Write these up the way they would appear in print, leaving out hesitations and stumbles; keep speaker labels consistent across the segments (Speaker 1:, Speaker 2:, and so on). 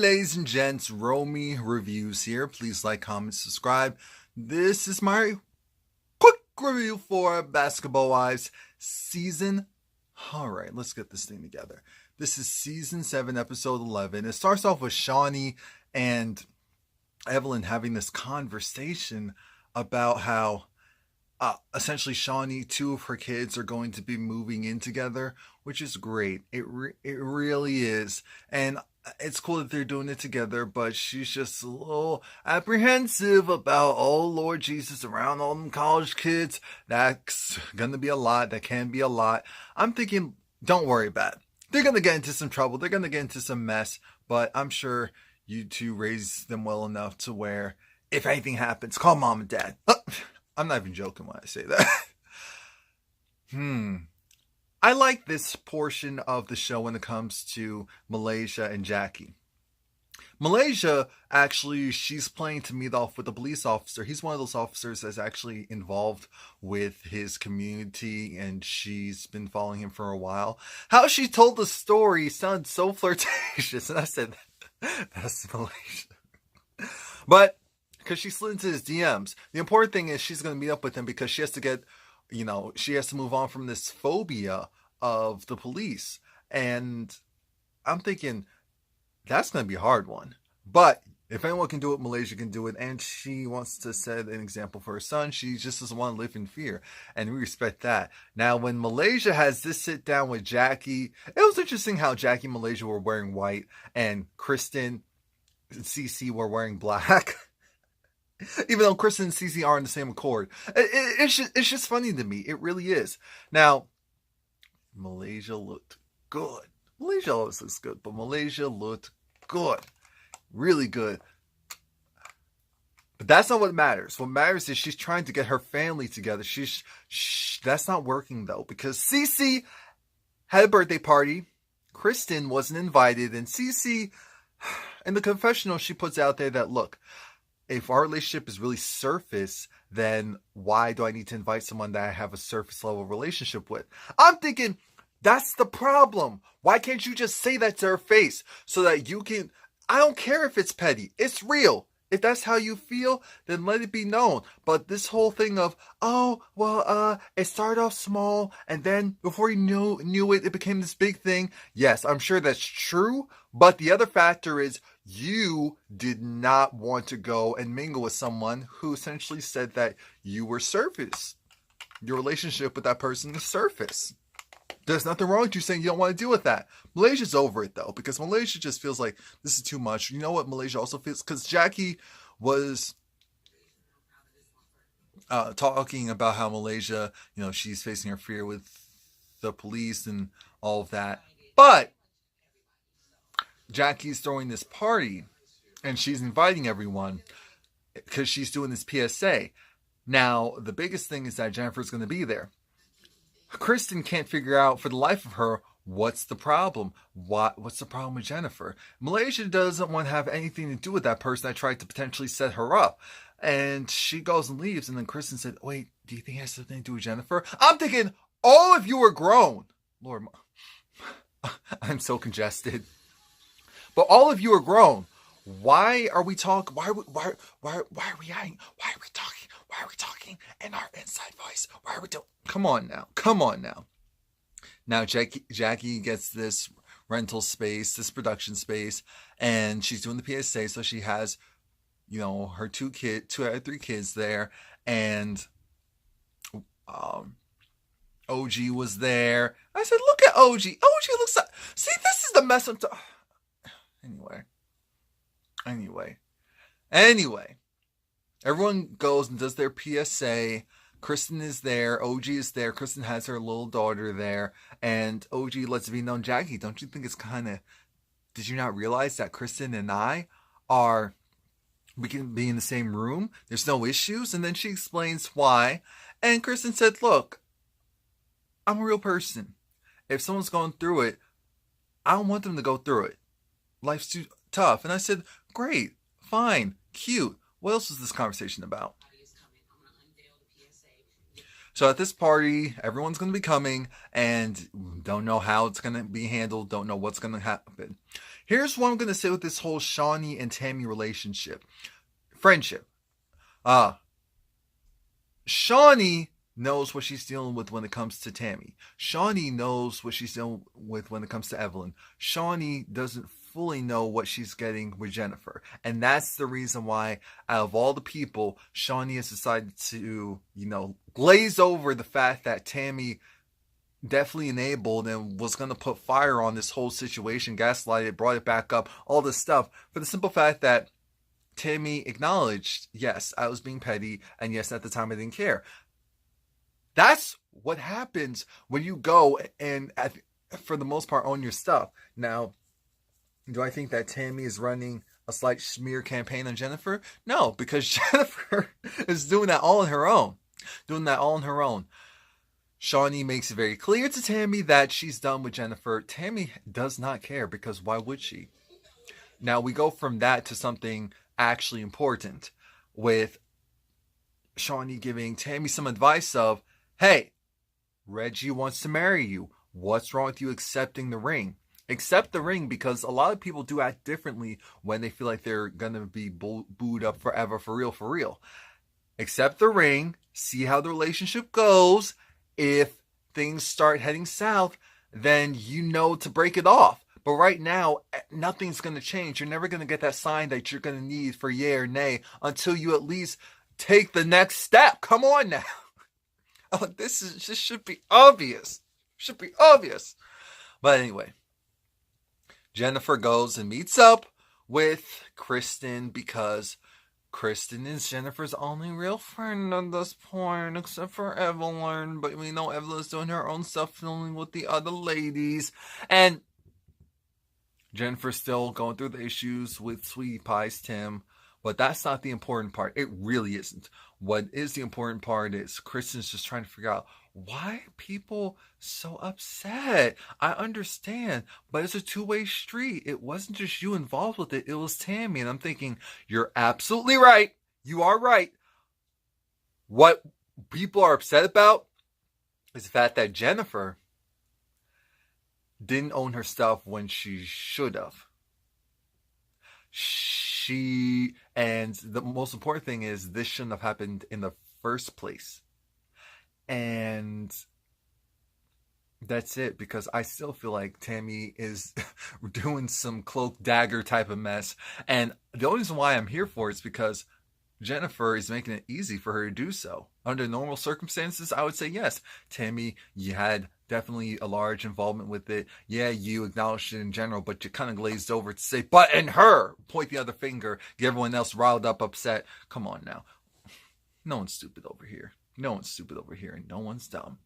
Speaker 1: ladies and gents, Romie Reviews here. Please like, comment, subscribe. This is my quick review for Basketball Wives season. Alright, let's get this thing together. This is season 7, episode 11. It starts off with Shawnee and Evelyn having this conversation about how essentially Shawnee, 2 of her kids are going to be moving in together, which is great. It really is. And it's cool that they're doing it together, but she's just a little apprehensive about, oh Lord Jesus, around all them college kids. That's gonna be a lot. That can be a lot. I'm thinking, don't worry about it. They're gonna get into some trouble. They're gonna get into some mess, but I'm sure you two raised them well enough to where if anything happens, call mom and dad. I'm not even joking when I say that. I like this portion of the show when it comes to Malaysia and Jackie. Malaysia, actually, she's playing to meet off with a police officer. He's one of those officers that's actually involved with his community, and she's been following him for a while. How she told the story sounded so flirtatious, and I said, that's Malaysia. But because she slid into his DMs. The important thing is she's going to meet up with him because she has to get, she has to move on from this phobia of the police. And I'm thinking, that's going to be a hard one. But if anyone can do it, Malaysia can do it. And she wants to set an example for her son. She just doesn't want to live in fear. And we respect that. Now, when Malaysia has this sit down with Jackie, it was interesting how Jackie and Malaysia were wearing white and Kristen and Cece were wearing black. Even though Kristen and Cece are in the same accord. It's just funny to me. It really is. Now, Malaysia looked good. Malaysia always looks good, but Malaysia looked good. Really good. But that's not what matters. What matters is she's trying to get her family together. That's not working, though, because Cece had a birthday party. Kristen wasn't invited. And Cece, in the confessional, she puts out there that, look, if our relationship is really surface, then why do I need to invite someone that I have a surface level relationship with? I'm thinking, that's the problem. Why can't you just say that to her face so that you can... I don't care if it's petty. It's real. If that's how you feel, then let it be known. But this whole thing of, it started off small, and then before you knew it, it became this big thing. Yes, I'm sure that's true. But the other factor is you did not want to go and mingle with someone who essentially said that you were surface. Your relationship with that person is surface. There's nothing wrong with you saying you don't want to deal with that. Malaysia's over it, though, because Malaysia just feels like this is too much. You know what Malaysia also feels? Because Jackie was talking about how Malaysia, she's facing her fear with the police and all of that. But Jackie's throwing this party, and she's inviting everyone because she's doing this PSA. Now, the biggest thing is that Jennifer's going to be there. Kristen can't figure out for the life of her what's the problem. What's the problem with Jennifer? Malaysia doesn't want to have anything to do with that person that tried to potentially set her up. And she goes and leaves, and then Kristen said, wait, do you think it has something to do with Jennifer? I'm thinking, all of you are grown. Lord, I'm so congested. But all of you are grown. Why are we talking? Why are we talking? Why are we talking in our inside voice? Why are we doing? Come on now. Now Jackie gets this rental space, this production space, and she's doing the PSA. So she has, her 2 out of 3 kids there, and OG was there. I said, look at OG. OG looks like. See, this is the mess I'm talking. Anyway, everyone goes and does their PSA. Kristen is there. OG is there. Kristen has her little daughter there. And OG lets it be known, Jackie, don't you think it's kind of... Did you not realize that Kristen and we can be in the same room? There's no issues. And then she explains why. And Kristen said, look, I'm a real person. If someone's going through it, I don't want them to go through it. Life's too tough. And I said, great, fine, cute. What else was this conversation about? So at this party, everyone's going to be coming and don't know how it's going to be handled, don't know what's going to happen. Here's what I'm going to say with this whole Shawnee and Tammy relationship. Friendship. Shawnee knows what she's dealing with when it comes to Tammy. Shawnee knows what she's dealing with when it comes to Evelyn. Shawnee doesn't fully know what she's getting with Jennifer. And that's the reason why, out of all the people, Shawnee has decided to, glaze over the fact that Tammy definitely enabled and was going to put fire on this whole situation, gaslight it, brought it back up, all this stuff, for the simple fact that Tammy acknowledged, yes, I was being petty, and yes, at the time I didn't care. That's what happens when you go and, for the most part, own your stuff. Now, do I think that Tammy is running a slight smear campaign on Jennifer? No, because Jennifer is doing that all on her own. Shawnee makes it very clear to Tammy that she's done with Jennifer. Tammy does not care, because why would she? Now, we go from that to something actually important, with Shawnee giving Tammy some advice of, hey, Reggie wants to marry you. What's wrong with you accepting the ring? Accept the ring, because a lot of people do act differently when they feel like they're going to be booed up forever, for real. Accept the ring, see how the relationship goes. If things start heading south, then you know to break it off. But right now, nothing's going to change. You're never going to get that sign that you're going to need for yay or nay until you at least take the next step. Come on now. Oh, this should be obvious. But anyway, Jennifer goes and meets up with Kristen, because Kristen is Jennifer's only real friend at this point, except for Evelyn. But we know Evelyn's doing her own stuff, filming with the other ladies. And Jennifer's still going through the issues with Sweetie Pie's Tim. But that's not the important part. It really isn't. What is the important part is Kristen's just trying to figure out, why are people so upset? I understand, but it's a two-way street. It wasn't just you involved with it. It was Tammy. And I'm thinking, you're absolutely right. You are right. What people are upset about is the fact that Jennifer didn't own her stuff when she should have. And the most important thing is, this shouldn't have happened in the first place. And that's it, because I still feel like Tammy is doing some cloak dagger type of mess. And the only reason why I'm here for it is because Jennifer is making it easy for her to do so. Under normal circumstances, I would say yes. Tammy, you had definitely a large involvement with it. Yeah, you acknowledged it in general, but you kind of glazed over to say, but in her, point the other finger, get everyone else riled up, upset. Come on now. No one's stupid over here. And no one's dumb.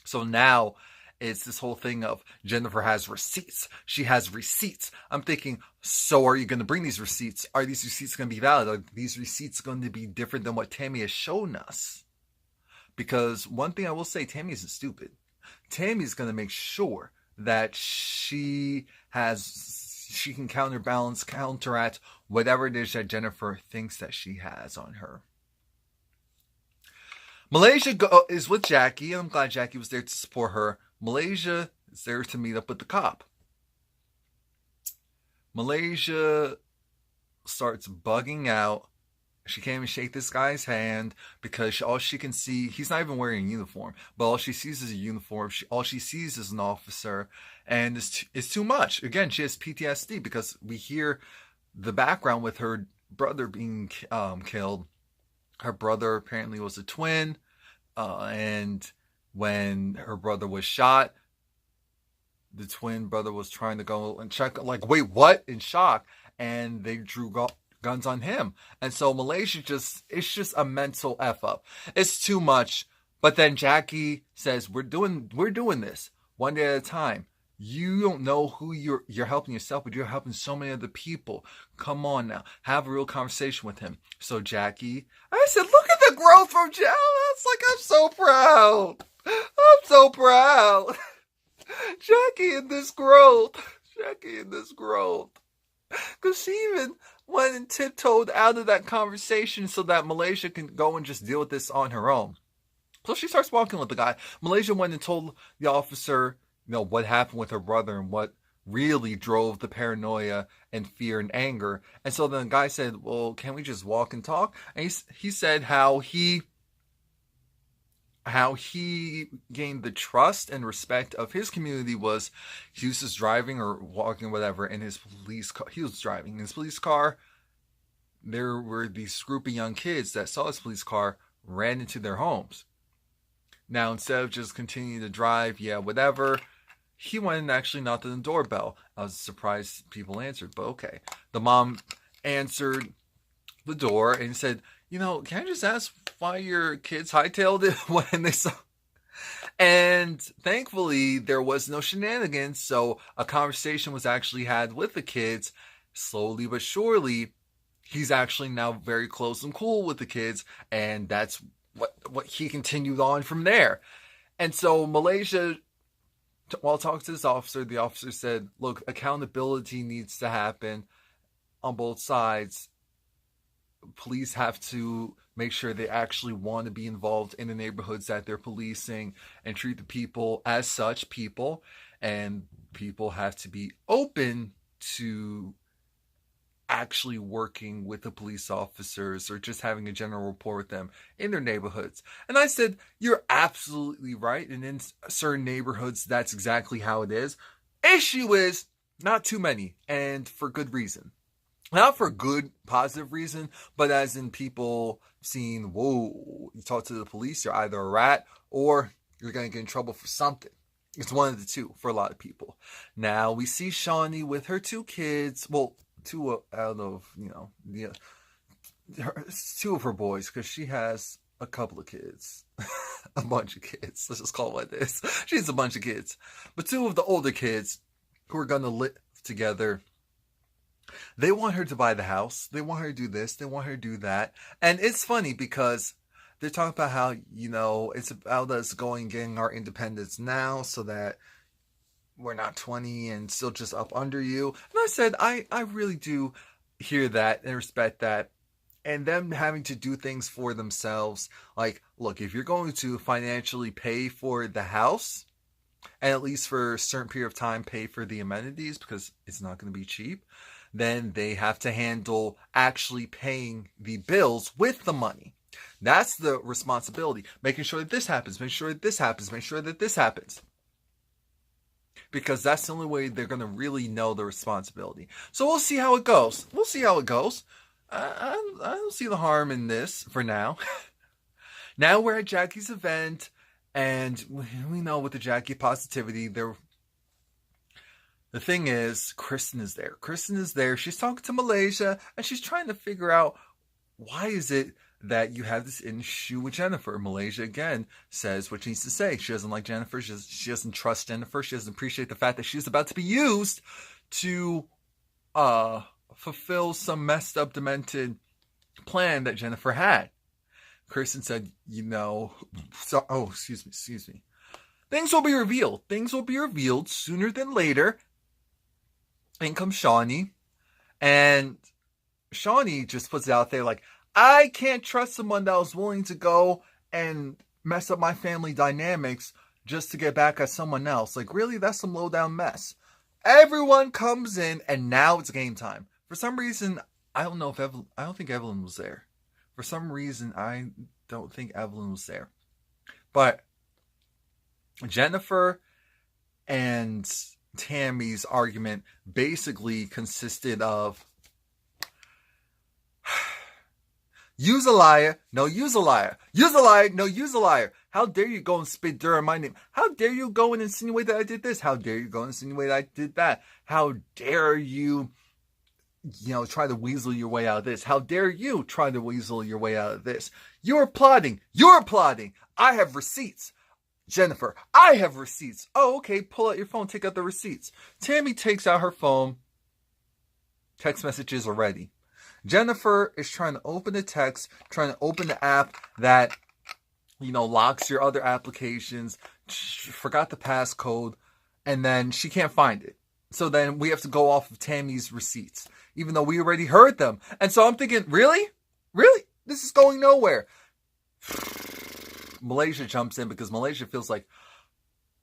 Speaker 1: So now it's this whole thing of Jennifer has receipts. She has receipts. I'm thinking, so are you going to bring these receipts? Are these receipts going to be valid? Are these receipts going to be different than what Tammy has shown us? Because one thing I will say, Tammy isn't stupid. Tammy's going to make sure that she can counteract whatever it is that Jennifer thinks that she has on her. Malaysia is with Jackie. I'm glad Jackie was there to support her. Malaysia is there to meet up with the cop. Malaysia starts bugging out. She can't even shake this guy's hand because all she can see, he's not even wearing a uniform, but all she sees is a uniform. All she sees is an officer, and it's too much. Again, she has PTSD because we hear the background with her brother being killed. Her brother apparently was a twin, and when her brother was shot, the twin brother was trying to go and check, like, wait, what? In shock, and they drew guns on him. And so Malaysia it's just a mental F up. It's too much. But then Jackie says, we're doing this one day at a time. You don't know who you're helping yourself, but you're helping so many other people. Come on now. Have a real conversation with him. So Jackie, I said, look at the growth from Jackie. It's like, I'm so proud. Jackie in this growth. Because she even went and tiptoed out of that conversation so that Malaysia can go and just deal with this on her own. So she starts walking with the guy. Malaysia went and told the officer, what happened with her brother and what really drove the paranoia and fear and anger. And so then the guy said, well, can we just walk and talk? And he said how he gained the trust and respect of his community was he was just driving or walking or whatever in his police car. He was driving in his police car. There were these group of young kids that saw his police car, ran into their homes. Now, instead of just continuing to drive, whatever, he went and actually knocked on the doorbell. I was surprised people answered, but okay. The mom answered the door and said, can I just ask why your kids hightailed it when they saw? And thankfully, there was no shenanigans. So a conversation was actually had with the kids. Slowly but surely, he's actually now very close and cool with the kids. And that's what he continued on from there. And so Malaysia, while talking to this officer, the officer said, look, accountability needs to happen on both sides. Police have to make sure they actually want to be involved in the neighborhoods that they're policing and treat the people as such people. And people have to be open to actually working with the police officers or just having a general rapport with them in their neighborhoods. And I said, you're absolutely right. And in certain neighborhoods, that's exactly how it is. Issue is not too many, and for good reason. Not for good, positive reason, but as in people seeing, whoa, you talk to the police, you're either a rat or you're going to get in trouble for something. It's one of the two for a lot of people. Now, we see Shawnee with her two kids. Well, two out of, two of her boys, because she has a couple of kids. A bunch of kids. Let's just call it like this. She has a bunch of kids. But two of the older kids who are going to live together, they want her to buy the house. They want her to do this. They want her to do that. And it's funny because they're talking about how, it's about us going and getting our independence now so that we're not 20 and still just up under you. And I said, I really do hear that and respect that. And them having to do things for themselves. Like, look, if you're going to financially pay for the house, and at least for a certain period of time pay for the amenities because it's not going to be cheap, then they have to handle actually paying the bills with the money. That's the responsibility. Making sure that this happens, make sure that this happens, make sure that this happens. Because that's the only way they're going to really know the responsibility. So we'll see how it goes. I don't see the harm in this for now. Now we're at Jackie's event, and we know with the Jackie positivity, the thing is, Kristen is there. Kristen is there. She's talking to Malaysia, and she's trying to figure out why is it that you have this issue with Jennifer. Malaysia, again, says what she needs to say. She doesn't like Jennifer. She doesn't trust Jennifer. She doesn't appreciate the fact that she's about to be used to fulfill some messed up, demented plan that Jennifer had. Kristen said, excuse me. Things will be revealed. Things will be revealed sooner than later. In comes Shawnee. And Shawnee just puts it out there like, I can't trust someone that was willing to go and mess up my family dynamics just to get back at someone else. Like, really? That's some low down mess. Everyone comes in, and now it's game time. For some reason, I don't think Evelyn was there. For some reason, I don't think Evelyn was there. But Jennifer and Tammy's argument basically consisted of use a liar, no, use a liar. Use a liar, no, use a liar. How dare you go and spit dirt on my name? How dare you go and insinuate that I did this? How dare you go and insinuate that I did that? How dare you, try to weasel your way out of this? How dare you try to weasel your way out of this? You're plotting. You're plotting. I have receipts. Jennifer, I have receipts. Oh, okay, pull out your phone, take out the receipts. Tammy takes out her phone. Text messages are ready. Jennifer is trying to open the text, trying to open the app that, locks your other applications. She forgot the passcode, and then she can't find it. So then we have to go off of Tammy's receipts, even though we already heard them. And so I'm thinking, really? Really? This is going nowhere. Malaysia jumps in because Malaysia feels like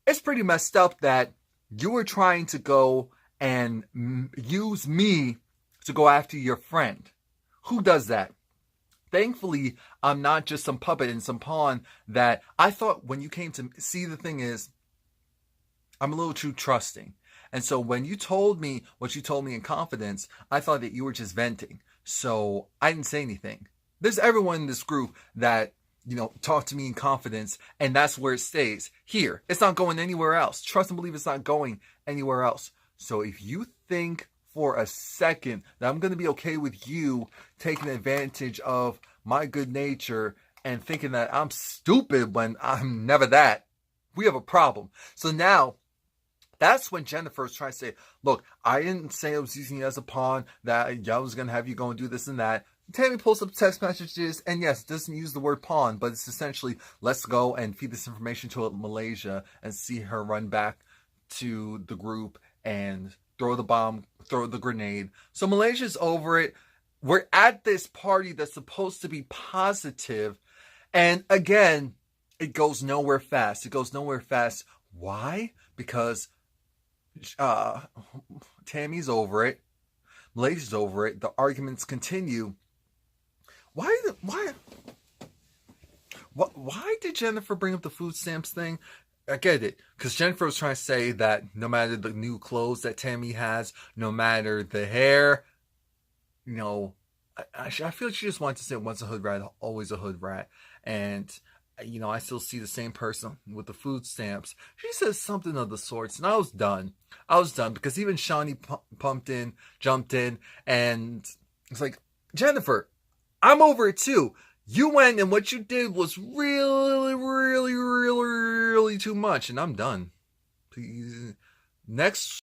Speaker 1: it's pretty messed up that you were trying to go and use me to go after your friend. Who does that? Thankfully, I'm not just some puppet and some pawn that I thought when you came to see. The thing is, I'm a little too trusting. And so when you told me what you told me in confidence, I thought that you were just venting. So I didn't say anything. There's everyone in this group that, talk to me in confidence, and that's where it stays. Here. It's not going anywhere else. Trust and believe it's not going anywhere else. So if you think for a second that I'm going to be okay with you taking advantage of my good nature and thinking that I'm stupid when I'm never that, we have a problem. So now, that's when Jennifer's trying to say, look, I didn't say I was using you as a pawn, that I was going to have you go and do this and that. Tammy pulls up text messages, and yes, doesn't use the word pawn, but it's essentially, let's go and feed this information to Malaysia and see her run back to the group and throw the bomb, throw the grenade. So Malaysia's over it. We're at this party that's supposed to be positive, and again, it goes nowhere fast. It goes nowhere fast. Why? Because Tammy's over it. Malaysia's over it. The arguments continue. Why did Jennifer bring up the food stamps thing? I get it. Because Jennifer was trying to say that no matter the new clothes that Tammy has, no matter the hair, I feel like she just wanted to say once a hood rat, always a hood rat. And I still see the same person with the food stamps. She says something of the sorts, and I was done. Because even Shawnee jumped in, and it's like, Jennifer, I'm over it too. You went, and what you did was really, really, really, really too much, and I'm done. Please. Next